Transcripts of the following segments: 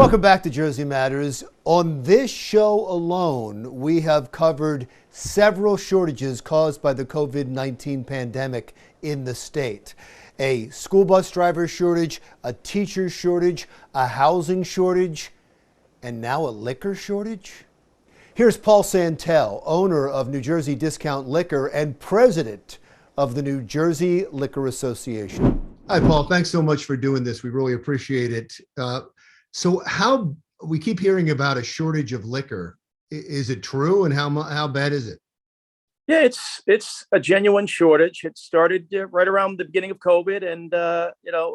Welcome back to Jersey Matters. On this show alone, we have covered several shortages caused by the COVID-19 pandemic in the state. A school bus driver shortage, a teacher shortage, a housing shortage, and now a liquor shortage? Here's Paul Santelle, owner of New Jersey Discount Liquor and president of the New Jersey Liquor Association. Hi, Paul. Thanks so much for doing this. We really appreciate it. So how we keep hearing about a shortage of liquor. Is it true, and how bad is it? Yeah, it's a genuine shortage. It started right around the beginning of COVID, and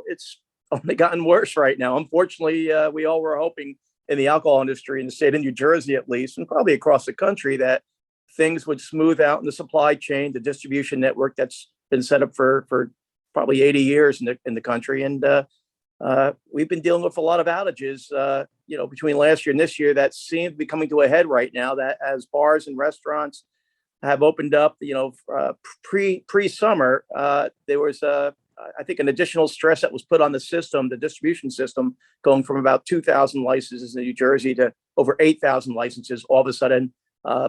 it's only gotten worse right now. Unfortunately, we all were hoping in the alcohol industry in the state of New Jersey, at least, and probably across the country, that things would smooth out in the supply chain, the distribution network that's been set up for probably 80 years in the country, and we've been dealing with a lot of outages, between last year and this year that seem to be coming to a head right now, that as bars and restaurants have opened up, pre-summer, there was, I think, an additional stress that was put on the system, the distribution system, going from about 2,000 licenses in New Jersey to over 8,000 licenses, all of a sudden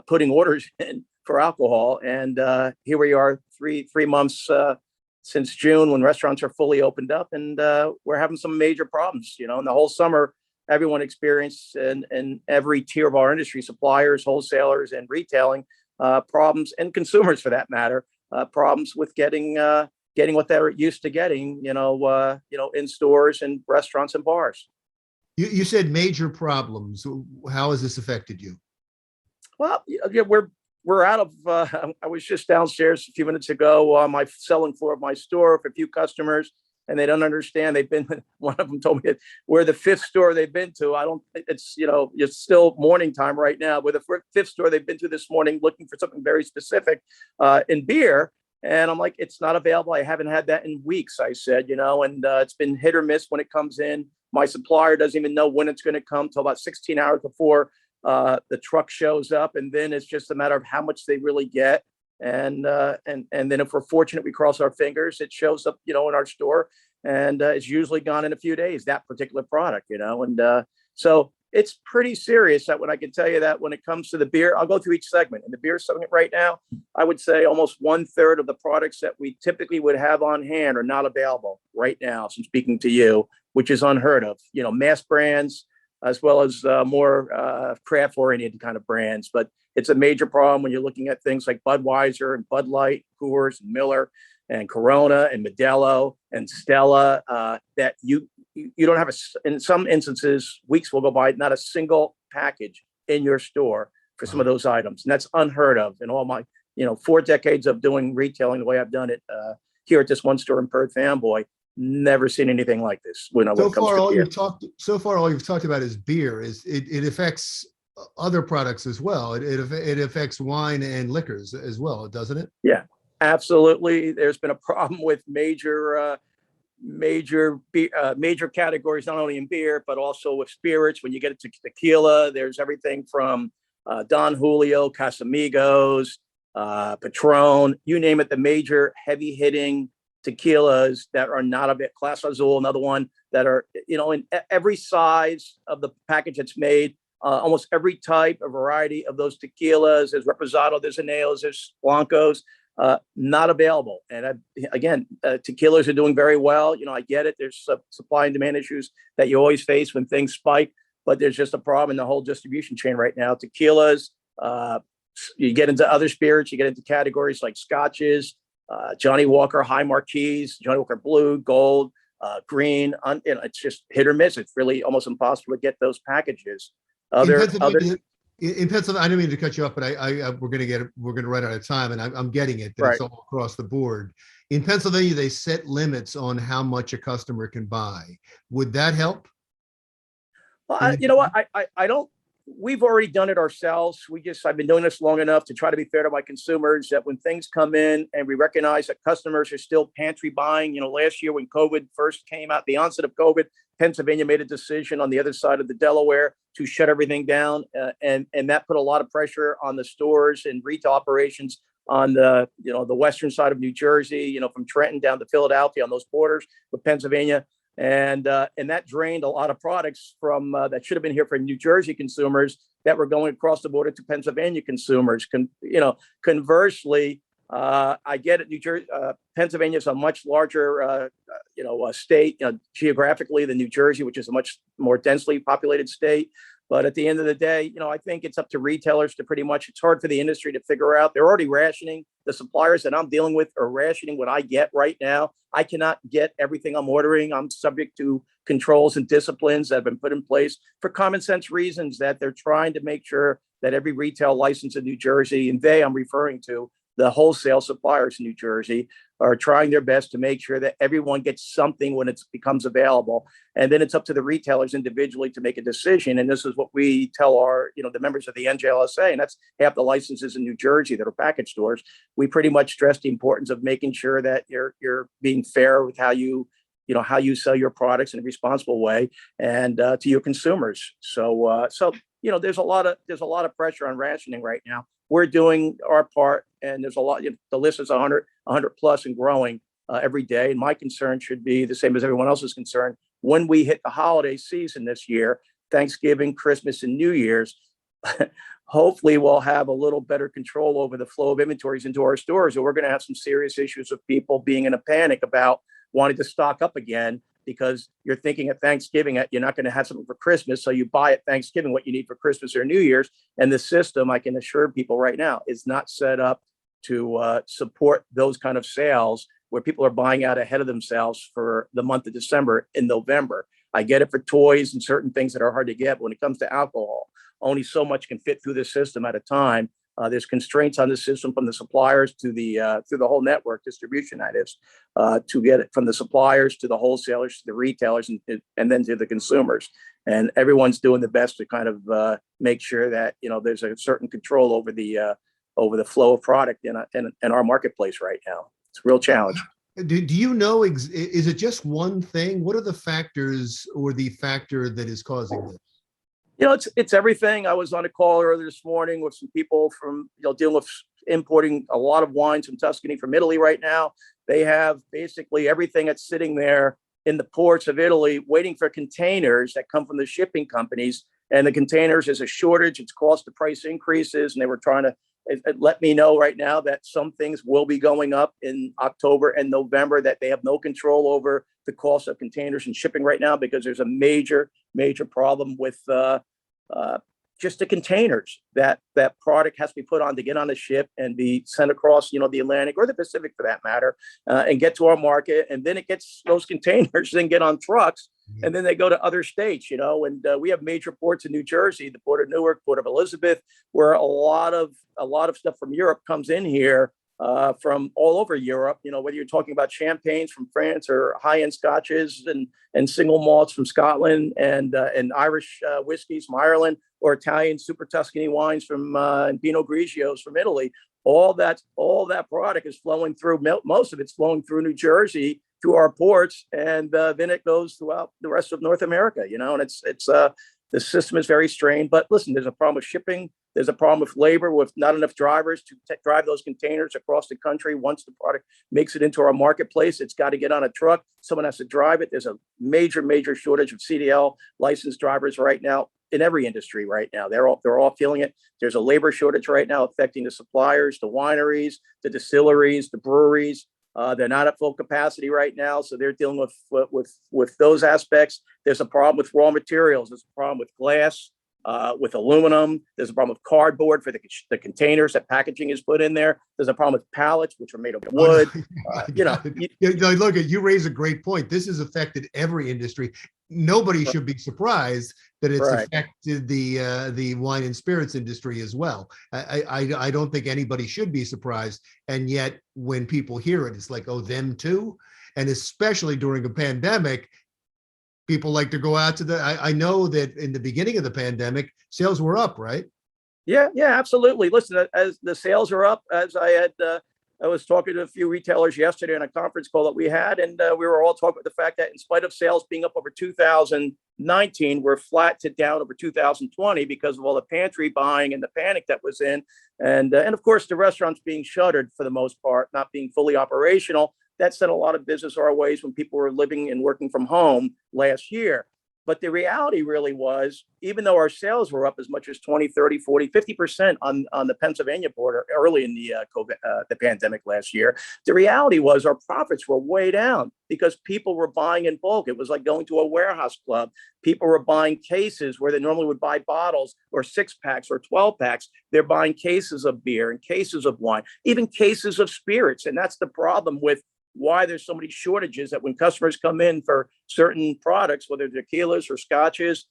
putting orders in for alcohol. And here we are three months since June, when restaurants are fully opened up, and we're having some major problems. In the whole summer, everyone experienced, in every tier of our industry, suppliers, wholesalers, and retailing, problems, and consumers for that matter, problems with getting what they're used to getting, in stores and restaurants and bars. You said major problems. How has this affected you? Well, yeah, we're out of, I was just downstairs a few minutes ago on my selling floor of my store with a few customers, and they don't understand. One of them told me we're the fifth store they've been to. It's still morning time right now. We're the fifth store they've been to this morning looking for something very specific in beer. And I'm like, it's not available. I haven't had that in weeks, I said, and it's been hit or miss when it comes in. My supplier doesn't even know when it's going to come till about 16 hours before the truck shows up, and then it's just a matter of how much they really get, and then if we're fortunate, we cross our fingers, it shows up in our store, and it's usually gone in a few days, that particular product, and so it's pretty serious. That when I can tell you that when it comes to the beer, I'll go through each segment. In the beer segment right now, I would say almost 1/3 of the products that we typically would have on hand are not available right now. So I'm speaking to you, which is unheard of. Mass brands, as well as more craft-oriented kind of brands. But it's a major problem when you're looking at things like Budweiser and Bud Light, Coors and Miller and Corona and Modelo and Stella, that you don't have, in some instances, weeks will go by, not a single package in your store for some of those items. And that's unheard of in all my 4 decades of doing retailing the way I've done it here at this one store in Perth Amboy. Never seen anything like this. When it comes to beer. So far, all you've talked about is beer. It affects other products as well. It affects wine and liquors as well, doesn't it? Yeah, absolutely. There's been a problem with major categories, not only in beer but also with spirits. When you get to tequila, there's everything from Don Julio, Casamigos, Patron, you name it. The major heavy hitting tequilas that are not a bit, Clase Azul, another one, that are in every size of the package that's made, almost every type, a variety of those tequilas. There's Reposado, there's Aneos, there's Blancos, not available. And again, tequilas are doing very well. I get it. There's supply and demand issues that you always face when things spike, but there's just a problem in the whole distribution chain right now. Tequilas, you get into other spirits, you get into categories like scotches, Johnny Walker High Marquise, Johnny Walker Blue, Gold, Green. It's just hit or miss. It's really almost impossible to get those packages. In Pennsylvania, I didn't mean to cut you off, but we're going to run out of time, and I'm getting it. That right. It's all across the board. In Pennsylvania, they set limits on how much a customer can buy. Would that help? Well, you know what? I don't. We've already done it ourselves. I've been doing this long enough to try to be fair to my consumers, that when things come in and we recognize that customers are still pantry buying, last year when COVID first came out, the onset of COVID, Pennsylvania made a decision on the other side of the Delaware to shut everything down. And that put a lot of pressure on the stores and retail operations on the western side of New Jersey, from Trenton down to Philadelphia on those borders with Pennsylvania. And that drained a lot of products from that should have been here for New Jersey consumers that were going across the border to Pennsylvania consumers. Conversely, I get it. Pennsylvania is a much larger, state geographically than New Jersey, which is a much more densely populated state. But at the end of the day, I think it's up to retailers to pretty much, it's hard for the industry to figure out. They're already rationing. The suppliers that I'm dealing with are rationing what I get right now. I cannot get everything I'm ordering. I'm subject to controls and disciplines that have been put in place for common sense reasons that they're trying to make sure that every retail license in New Jersey, and I'm referring to the wholesale suppliers in New Jersey, are trying their best to make sure that everyone gets something when it becomes available. And then it's up to the retailers individually to make a decision. And this is what we tell our, the members of the NJLSA, and that's half the licenses in New Jersey that are package stores. We pretty much stress the importance of making sure that you're being fair with how you sell your products in a responsible way and to your consumers. So there's a lot of pressure on rationing right now. We're doing our part, and there's a lot. The list is 100 plus and growing every day. And my concern should be the same as everyone else's concern. When we hit the holiday season this year, Thanksgiving, Christmas, and New Year's, hopefully we'll have a little better control over the flow of inventories into our stores, or we're going to have some serious issues of people being in a panic about wanting to stock up again, because you're thinking at Thanksgiving you're not going to have something for Christmas, so you buy at Thanksgiving what you need for Christmas or New Year's. And the system, I can assure people right now, is not set up to support those kind of sales where people are buying out ahead of themselves for the month of December and November. I get it for toys and certain things that are hard to get, but when it comes to alcohol, only so much can fit through the system at a time. There's constraints on the system from the suppliers to the through the whole network distribution, that is, to get it from the suppliers to the wholesalers to the retailers and then to the consumers. And everyone's doing the best to kind of make sure that there's a certain control over the flow of product in our marketplace right now. It's a real challenge. Do you know, is it just one thing? What are the factors or the factor that is causing this? It's everything. I was on a call earlier this morning with some people from, dealing with importing a lot of wines from Tuscany, from Italy right now. They have basically everything that's sitting there in the ports of Italy waiting for containers that come from the shipping companies. And the containers, is a shortage. It's caused the price increases. And they were trying to let me know right now that some things will be going up in October and November, that they have no control over the cost of containers and shipping right now, because there's a major problem with just the containers that product has to be put on to get on the ship and be sent across, the Atlantic or the Pacific for that matter, and get to our market. And then it gets, those containers then get on trucks, and then they go to other states, and we have major ports in New Jersey, the Port of Newark, Port of Elizabeth, where a lot of stuff from Europe comes in here, from all over Europe, whether you're talking about champagnes from France or high-end scotches and single malts from Scotland and Irish whiskeys from Ireland, or Italian super Tuscany wines from and Pinot Grigios from Italy. All that product is flowing through. Most of it's flowing through New Jersey, through our ports, and then it goes throughout the rest of North America. And it's the system is very strained. But listen, there's a problem with shipping. There's a problem with labor, with not enough drivers to drive those containers across the country. Once the product makes it into our marketplace, it's got to get on a truck. Someone has to drive it. There's a major shortage of CDL licensed drivers right now in every industry right now. They're all feeling it. There's a labor shortage right now affecting the suppliers, the wineries, the distilleries, the breweries. They're not at full capacity right now, so they're dealing with those aspects. There's a problem with raw materials. There's a problem with glass, with aluminum. There's a problem with cardboard for the containers that packaging is put in there. There's a problem with pallets, which are made of wood. Look, you raise a great point. This has affected every industry. Nobody should be surprised that it's affected the wine and spirits industry as well. I don't think anybody should be surprised. And yet when people hear it, it's like, oh, them too? And especially during a pandemic, people like to go out to I know that in the beginning of the pandemic, sales were up, right? Yeah, absolutely. Listen, as the sales are up, as I was talking to a few retailers yesterday on a conference call that we had, and we were all talking about the fact that in spite of sales being up over 2019, we're flat to down over 2020 because of all the pantry buying and the panic that was in. And of course, the restaurants being shuttered for the most part, not being fully operational. that sent a lot of business our ways when people were living and working from home last year. But the reality really was, even though our sales were up as much as 20, 30, 40, 50% on the Pennsylvania border early in the the pandemic last year, the reality was our profits were way down because people were buying in bulk. It was like going to a warehouse club. People were buying cases where they normally would buy bottles or 6-packs or 12-packs. They're buying cases of beer and cases of wine, even cases of spirits. And that's the problem with why there's so many shortages, that when customers come in for certain products, whether tequilas or scotches,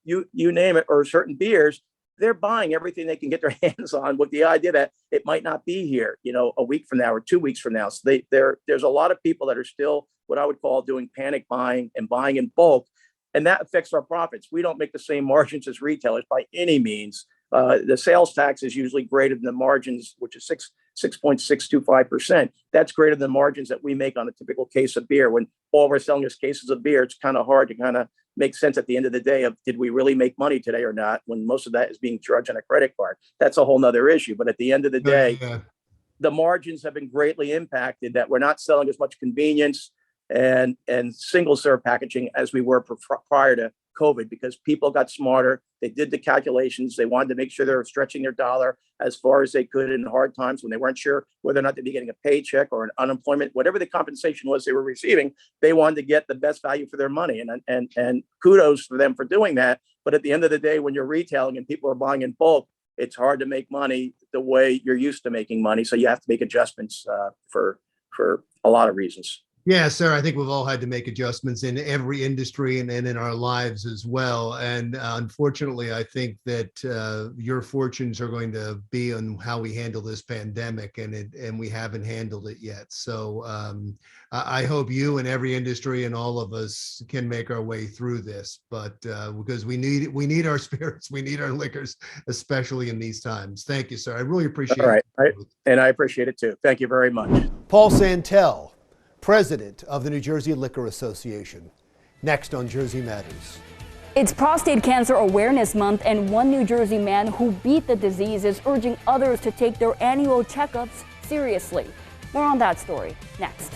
you name it, or certain beers, they're buying everything they can get their hands on with the idea that it might not be here, a week from now or 2 weeks from now. So there's a lot of people that are still what I would call doing panic buying and buying in bulk. And that affects our profits. We don't make the same margins as retailers by any means. The sales tax is usually greater than the margins, which is 6.625%. That's greater than margins that we make on a typical case of beer. When all we're selling is cases of beer, it's kind of hard to kind of make sense at the end of the day of, did we really make money today or not, when most of that is being charged on a credit card. That's a whole nother issue. But at the end of the day, the margins have been greatly impacted, that we're not selling as much convenience and single serve packaging as we were prior to COVID, because people got smarter. They did the calculations. They wanted to make sure they were stretching their dollar as far as they could in hard times when they weren't sure whether or not they'd be getting a paycheck or an unemployment, whatever the compensation was they were receiving. They wanted to get the best value for their money, and kudos for them for doing that. But at the end of the day, when you're retailing and people are buying in bulk, it's hard to make money the way you're used to making money. So you have to make adjustments for a lot of reasons. Yeah, sir. I think we've all had to make adjustments in every industry and in our lives as well. And unfortunately, I think that your fortunes are going to be on how we handle this pandemic, and we haven't handled it yet. So I hope you and every industry and all of us can make our way through this. But because we need our spirits, we need our liquors, especially in these times. Thank you, sir. I really appreciate it. All right. And I appreciate it too. Thank you very much. Paul Santelle, President of the New Jersey Liquor Association. Next on Jersey Matters. It's Prostate Cancer Awareness Month, and one New Jersey man who beat the disease is urging others to take their annual checkups seriously. More on that story next.